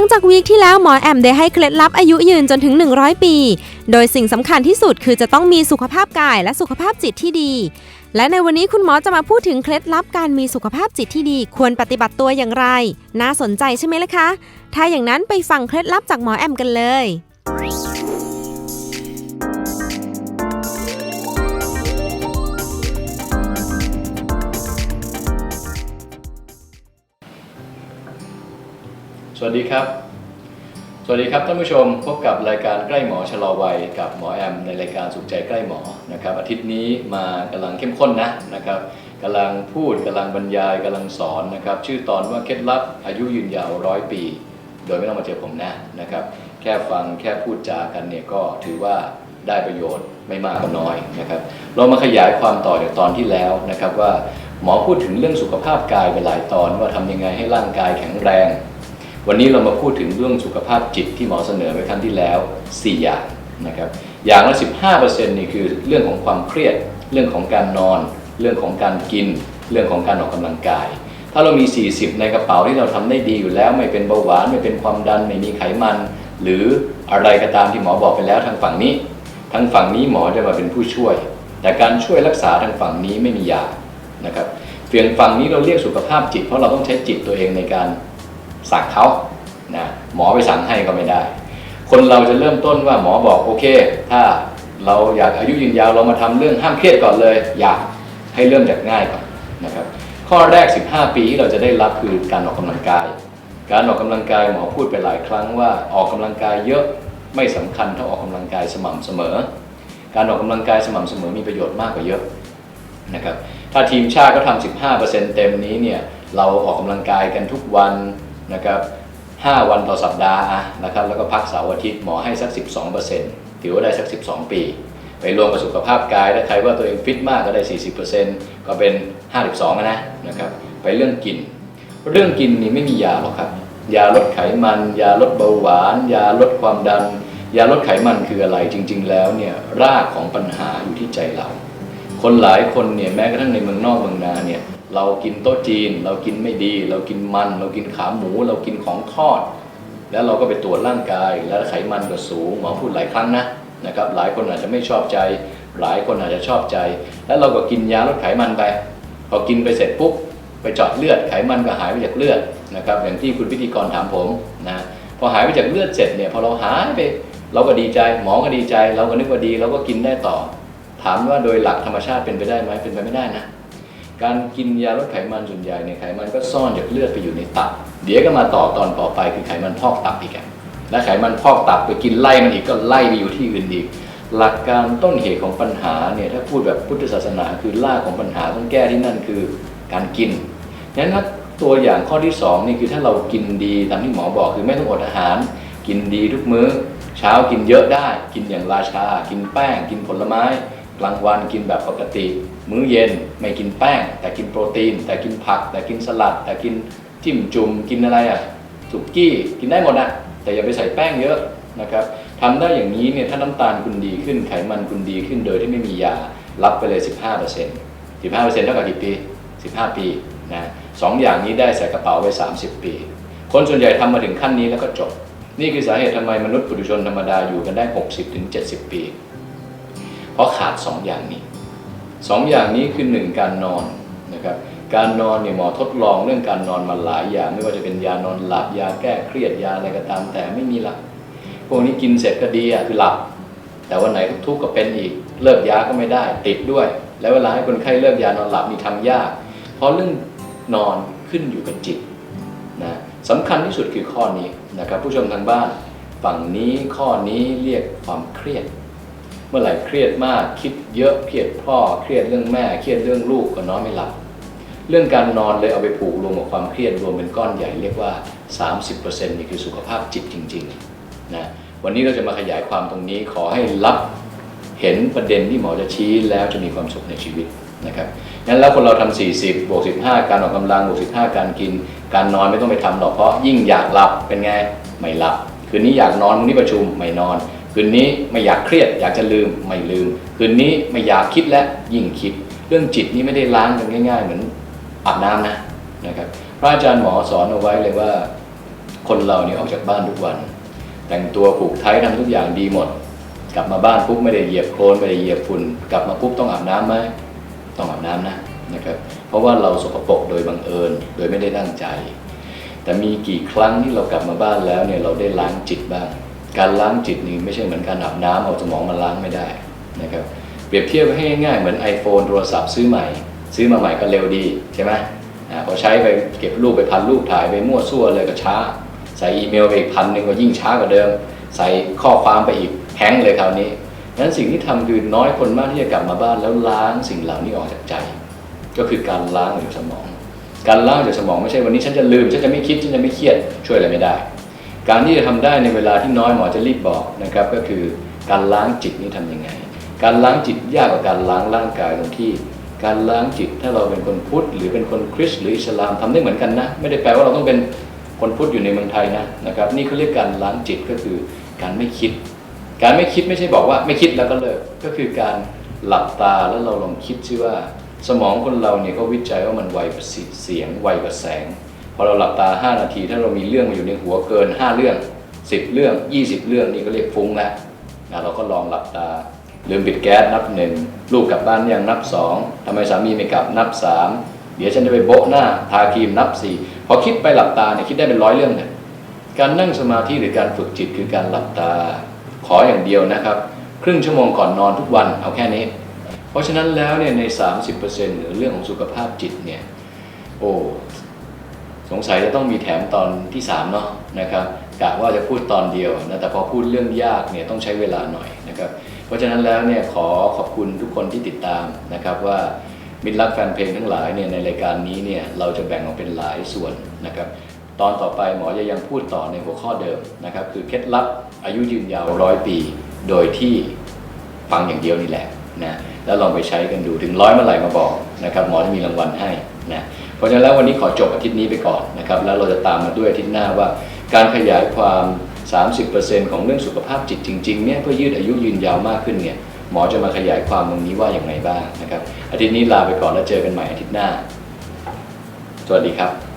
ลังจากวีคที่แล้วหมอแอมได้ให้เคล็ดลับอายุยืนจนถึง100 ปีโดยสิ่งสำคัญที่สุดคือจะต้องมีสุขภาพกายและสุขภาพจิตที่ดีและในวันนี้คุณหมอจะมาพูดถึงเคล็ดลับการมีสุขภาพจิตที่ดีควรปฏิบัติตัวอย่างไรน่าสนใจใช่ไหมล่ะคะถ้าอย่างนั้นไปฟังเคล็ดลับจากหมอแอมกันเลยสวัสดีครับท่านผู้ชมพบกับรายการใกล้หมอชะลอวัยกับหมอแอมในรายการสุขใจใกล้หมอนะครับอาทิตย์นี้มากำลังเข้มข้นนะครับกำลังพูดกำลังบรรยายกำลังสอนนะครับชื่อตอนว่าเคล็ดลับอายุยืนยาว100 ปีโดยไม่ต้องมาเจอผมนะครับแค่ฟังแค่พูดจากันเนี่ยก็ถือว่าได้ประโยชน์ไม่มากก็น้อยนะครับเรามาขยายความต่อจากตอนที่แล้วนะครับว่าหมอพูดถึงเรื่องสุขภาพกายไปหลายตอนว่าทำยังไงให้ร่างกายแข็งแรงวันนี้เรามาพูดถึงเรื่องสุขภาพจิตที่หมอเสนอไปครั้งที่แล้ว4อย่างนะครับอย่างละ 15% นี่คือเรื่องของความเครียดเรื่องของการนอนเรื่องของการกินเรื่องของการออกกำลังกายถ้าเรามี40ในกระเป๋าที่เราทำได้ดีอยู่แล้วไม่เป็นเบาหวานไม่เป็นความดันไม่มีไขมันหรืออะไรก็ตามที่หมอบอกไปแล้วทางฝั่งนี้หมอจะมาเป็นผู้ช่วยแต่การช่วยรักษาทางฝั่งนี้ไม่มียานะครับฝั่งนี้เราเรียกสุขภาพจิตเพราะเราต้องใช้จิตตัวเองในการสั่งเขานะหมอไปสั่งให้ก็ไม่ได้คนเราจะเริ่มต้นว่าหมอบอกโอเคถ้าเราอยากอายุยืนยาวเรามาทำเรื่องห้ามเครียดก่อนเลยอยากให้เริ่มจากง่ายก่อนนะครับข้อแรก15 ปีที่เราจะได้รับคือการออกกำลังกายหมอพูดไปหลายครั้งว่าออกกำลังกายเยอะไม่สำคัญเท่าออกกำลังกายสม่ำเสมอการออกกำลังกายสม่ำเสมอมีประโยชน์มากกว่าเยอะนะครับถ้าทีมชาติเขาทำ 15% เต็มนี้เนี่ยเราออกกำลังกายกันทุกวันนะครับ5 วันต่อสัปดาห์นะครับแล้วก็พักเสาร์อาทิตย์หมอให้สัก 12% ถือว่าได้สัก12 ปีไปรวมกับสุขภาพกายถ้าใครว่าตัวเองฟิตมากก็ได้ 40% ก็เป็น52นะครับไปเรื่องกินนี่ไม่มียาหรอกครับยาลดไขมันยาลดเบาหวานยาลดความดันยาลดไขมันคืออะไรจริงๆแล้วเนี่ยรากของปัญหาอยู่ที่ใจเราคนหลายคนเนี่ยแม้กระทั่งในเมืองนอกเมืองนาเนี่ยเรากินโต๊ะจีนเรากินไม่ดีเรากินมันเรากินขาหมูเรากินของทอดแล้วเราก็ไปตรวจร่างกายแล้วไขมันก็สูงหมอพูดหลายครั้งนะครับหลายคนอาจจะไม่ชอบใจหลายคนอาจจะชอบใจแล้วเราก็กินยาลดไขมันไปพอกินไปเสร็จปุ๊บไปเจาะเลือดไขมันก็หายไปจากเลือดนะครับอย่างที่คุณพิธีกรถามผมนะพอหายไปจากเลือดเสร็จเนี่ยพอเราหายไปเราก็ดีใจหมอก็ดีใจเราก็นึกว่าดีเราก็กินได้ต่อถามว่าโดยหลักธรรมชาติเป็นไปได้ไหมเป็นไปไม่ได้นะการกินยาลดไขมันส่วนใหญ่เนี่ยไขมันก็ซ่อนจากเลือดไปอยู่ในตับเดี๋ยวก็มาต่อตอนต่อไปคือไขมันพอกตับอีกและไขมันพอกตับไปกินไล่มันอีกก็ไล่ไปอยู่ที่อื่นอีกหลักการต้นเหตุของปัญหาเนี่ยถ้าพูดแบบพุทธศาสนาคือรากของปัญหาต้องแก้ที่นั่นคือการกินงั้นถ้าตัวอย่างข้อที่2นี่คือถ้าเรากินดีตามที่หมอบอกคือไม่ต้องอดอาหารกินดีทุกมื้อเช้ากินเยอะได้กินอย่างราชากินแป้งกินผลไม้กลางวันกินแบบปกติมื้อเย็นไม่กินแป้งแต่กินโปรตีนแต่กินผักแต่กินสลัดแต่กินจิ้มจุ่มกินอะไรสุกี้กินได้หมดแต่อย่าไปใส่แป้งเยอะนะครับทำได้อย่างนี้เนี่ยถ้าน้ำตาลคุณดีขึ้นไขมันคุณดีขึ้นโดยที่ไม่มียารับไปเลย 15% เท่ากับกี่ปี15 ปีนะ2อย่างนี้ได้ใส่กระเป๋าไว้30 ปีคนส่วนใหญ่ทำมาถึงขั้นนี้แล้วก็จบนี่คือสาเหตุทำไมมนุษย์ปุถุชนธรรมดาอยู่กันได้ 60-70 ปีเพราะขาด2 อย่างนี้คือ1การนอนนะครับการนอนเนี่ยหมอทดลองเรื่องการนอนมาหลายอย่างไม่ว่าจะเป็นยานอนหลับยาแก้เครียดยาอะไรก็ตามแต่ไม่มีหลับพวกนี้กินเสร็จก็ดีคือหลับแต่วันไหนทุกข์ก็เป็นอีกเลิกยาก็ไม่ได้ติดด้วยแล้วเวลาให้คนไข้เลิกยานอนหลับนี่ทำยากเพราะเรื่องนอนขึ้นอยู่กับจิตนะสำคัญที่สุดคือข้อนี้นะครับผู้ชมทางบ้านฝั่งนี้ข้อนี้เรียกความเครียดเมื่อไหร่เครียดมากคิดเยอะเครียดพ่อเครียดเรื่องแม่เครียดเรื่องลูกก็นอนไม่หลับเรื่องการนอนเลยเอาไปผูกรวมกับความเครียดรวมเป็นก้อนใหญ่เรียกว่า 30% นี่คือสุขภาพจิตจริงๆนะวันนี้เราจะมาขยายความตรงนี้ขอให้รับเห็นประเด็นที่หมอจะชี้แล้วจะมีความสุขในชีวิตนะครับงั้นแล้วคนเราทำ40บวก15การออกกำลังบวก15การกินการนอนไม่ต้องไปทำหรอกเพราะยิ่งอยากหลับเป็นไงไม่หลับคืนนี้อยากนอนวันนี้ประชุมไม่นอนคืนนี้ไม่อยากเครียดอยากจะลืมไม่ลืมคืนนี้ไม่อยากคิดและยิ่งคิดเรื่องจิตนี้ไม่ได้ล้างกันง่ายๆเหมือนอาบน้ำนะครับพระอาจารย์หมอสอนเอาไว้เลยว่า คนเราเนี่ยออกจากบ้านทุกวันแต่งตัวผูกไททำทุกอย่างดีหมดกลับมาบ้านปุ๊บไม่ได้เหยียบโคลนไม่ได้เหยียบฝุ่นกลับมาปุ๊บต้องอาบน้ำไหมต้องอาบน้ำนะครับเพราะว่าเราสกปรกโดยบังเอิญโดยไม่ได้ตั้งใจแต่มีกี่ครั้งที่เรากลับมาบ้านแล้วเนี่ยเราได้ล้างจิตบ้างการล้างจิตนี่ไม่ใช่เหมือนการอาบน้ำเอาสมองมาล้างไม่ได้นะครับเปรียบเทียบให้ง่ายๆเหมือน iPhone โทรศัพท์ซื้อมาใหม่ก็เร็วดีใช่ไหมพอใช้ไปเก็บรูปไปพันรูปถ่ายไปมั่วซั่วเลยก็ช้าใส่อีเมลไปอีก1,000ก็ยิ่งช้ากว่าเดิมใส่ข้อความไปอีกแฮงก์เลยคราวนี้งั้นสิ่งที่ทำคือน้อยคนมากที่จะกลับมาบ้านแล้วล้างสิ่งเหล่านี้ออกจากใจก็คือการล้างจากสมองการล้างจากสมองไม่ใช่วันนี้ฉันจะลืมฉันจะไม่คิดฉันจะไม่เครียดช่วยอะไรไม่ได้การที่จะทำได้ในเวลาที่น้อยหมอจะรีบบอกนะครับก็คือการล้างจิตนี่ทำยังไงการล้างจิตยากกว่าการล้างร่างกายตรงที่การล้างจิตถ้าเราเป็นคนพุทธหรือเป็นคนคริสต์หรืออิสลามทำได้เหมือนกันนะไม่ได้แปลว่าเราต้องเป็นคนพุทธอยู่ในเมืองไทยนะครับนี่เขาเรียกการล้างจิตก็คือการไม่คิดไม่ใช่บอกว่าไม่คิดแล้วก็เลิกก็คือการหลับตาแล้วเราลองคิดซิว่าสมองคนเราเนี่ยก็วิจัยว่ามันไวกว่าเสียงไวกว่าแสงพอเราหลับตา5 นาทีถ้าเรามีเรื่องมาอยู่ในหัวเกิน5 เรื่อง10 เรื่อง20 เรื่องนี่ก็เรียกฟุ้งแล้วเราก็ลองหลับตาลืมปิดแก๊สนับ1ลูกกลับบ้านยังนับ2ทำไมสามีไม่กลับนับ3เดี๋ยวฉันจะไปโบ๊ะหน้าทาครีมนับ4พอคิดไปหลับตาเนี่ยคิดได้เป็น100 เรื่องเลยการนั่งสมาธิหรือการฝึกจิตคือการหลับตาขออย่างเดียวนะครับครึ่งชั่วโมงก่อนนอนทุกวันเอาแค่นี้เพราะฉะนั้นแล้วเนี่ยใน 30% หรือเรื่องของสุขภาพจิตเนี่ยสงสัยจะต้องมีแถมตอนที่3เนาะนะครับกะว่าจะพูดตอนเดียวนะแต่พอพูดเรื่องยากเนี่ยต้องใช้เวลาหน่อยนะครับเพราะฉะนั้นแล้วเนี่ยขอขอบคุณทุกคนที่ติดตามนะครับว่ามิตรรักแฟนเพลงทั้งหลายเนี่ยในรายการนี้เนี่ยเราจะแบ่งออกเป็นหลายส่วนนะครับตอนต่อไปหมอจะยังพูดต่อในหัวข้อเดิมนะครับคือเคล็ดลับอายุยืนยาว100 ปีโดยที่ฟังอย่างเดียวนี่แหละนะแล้วลองไปใช้กันดูถึง100เมื่อไหร่มาบอกนะครับหมอจะมีรางวัลให้นะเพราะฉะนั้นแล้ววันนี้ขอจบอาทิตย์นี้ไปก่อนนะครับแล้วเราจะตามมาด้วยอาทิตย์หน้าว่าการขยายความ 30% ของเรื่องสุขภาพจิตจริงๆเนี่ยเพื่อยืดอายุยืนยาวมากขึ้นเนี่ยหมอจะมาขยายความตรงนี้ว่าอย่างไรบ้างนะครับอาทิตย์นี้ลาไปก่อนแล้วเจอกันใหม่อาทิตย์หน้าสวัสดีครับ